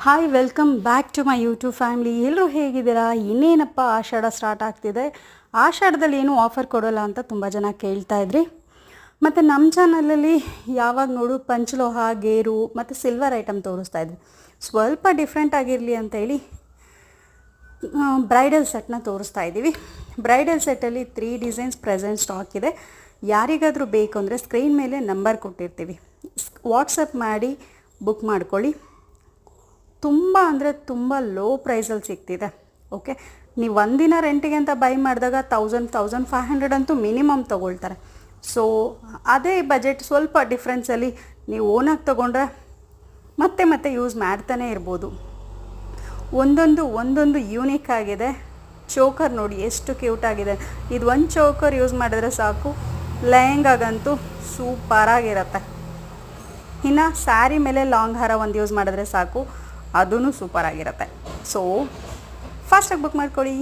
Hi welcome back to my YouTube family. ಎಲ್ಲರೂ ಹೇಗಿದ್ದೀರಾ? ಇನ್ನೇನಪ್ಪ ಆಷಾಢ ಸ್ಟಾರ್ಟ್ ಆಗ್ತಿದೆ, ಆಷಾಢದಲ್ಲಿ ಏನೂ ಆಫರ್ ಕೊಡೋಲ್ಲ ಅಂತ ತುಂಬ ಜನ ಕೇಳ್ತಾ ಇದ್ರಿ. ಮತ್ತು ನಮ್ಮ ಚಾನಲಲ್ಲಿ ಯಾವಾಗ ನೋಡು ಪಂಚಲೋಹ, ಗೇರು ಮತ್ತು ಸಿಲ್ವರ್ ಐಟಮ್ ತೋರಿಸ್ತಾ ಇದ್ವಿ. ಸ್ವಲ್ಪ ಡಿಫ್ರೆಂಟ್ ಆಗಿರಲಿ ಅಂತೇಳಿ ಬ್ರೈಡಲ್ ಸೆಟ್ನ ತೋರಿಸ್ತಾ ಇದ್ದೀವಿ. ಬ್ರೈಡಲ್ ಸೆಟ್ಟಲ್ಲಿ 3 ಡಿಸೈನ್ಸ್ ಪ್ರೆಸೆಂಟ್ ಸ್ಟಾಕ್ ಇದೆ. ಯಾರಿಗಾದರೂ ಬೇಕು ಅಂದರೆ ಸ್ಕ್ರೀನ್ ಮೇಲೆ ನಂಬರ್ ಕೊಟ್ಟಿರ್ತೀವಿ, ವಾಟ್ಸಪ್ ಮಾಡಿ ಬುಕ್ ಮಾಡ್ಕೊಳ್ಳಿ. ತುಂಬ ಅಂದರೆ ತುಂಬ ಲೋ ಪ್ರೈಸಲ್ಲಿ ಸಿಗ್ತಿದೆ. ಓಕೆ, ನೀವು ಒಂದಿನ ರೆಂಟಿಗೆ ಅಂತ ಬೈ ಮಾಡಿದಾಗ 1500 ಅಂತೂ ಮಿನಿಮಮ್ ತೊಗೊಳ್ತಾರೆ. ಸೊ ಅದೇ ಬಜೆಟ್ ಸ್ವಲ್ಪ ಡಿಫ್ರೆನ್ಸಲ್ಲಿ ನೀವು ಓನಾಗಿ ತೊಗೊಂಡ್ರೆ ಮತ್ತೆ ಯೂಸ್ ಮಾಡ್ತಾನೆ ಇರ್ಬೋದು. ಒಂದೊಂದು ಯೂನಿಕ್ ಆಗಿದೆ. ಚೋಕರ್ ನೋಡಿ ಎಷ್ಟು ಕ್ಯೂಟ್ ಆಗಿದೆ. ಇದು ಒಂದು ಚೋಕರ್ ಯೂಸ್ ಮಾಡಿದ್ರೆ ಸಾಕು, ಲೆಹಂಗಾಗಂತೂ ಸೂಪರಾಗಿರುತ್ತೆ. ಇನ್ನು ಸ್ಯಾರಿ ಮೇಲೆ ಲಾಂಗ್ ಹಾರ ಒಂದು ಯೂಸ್ ಮಾಡಿದ್ರೆ ಸಾಕು, ಅದೂ ಸೂಪರಾಗಿರುತ್ತೆ. ಸೊ ಫಾಸ್ಟಾಗಿ ಬುಕ್ ಮಾಡ್ಕೊಳ್ಳಿ.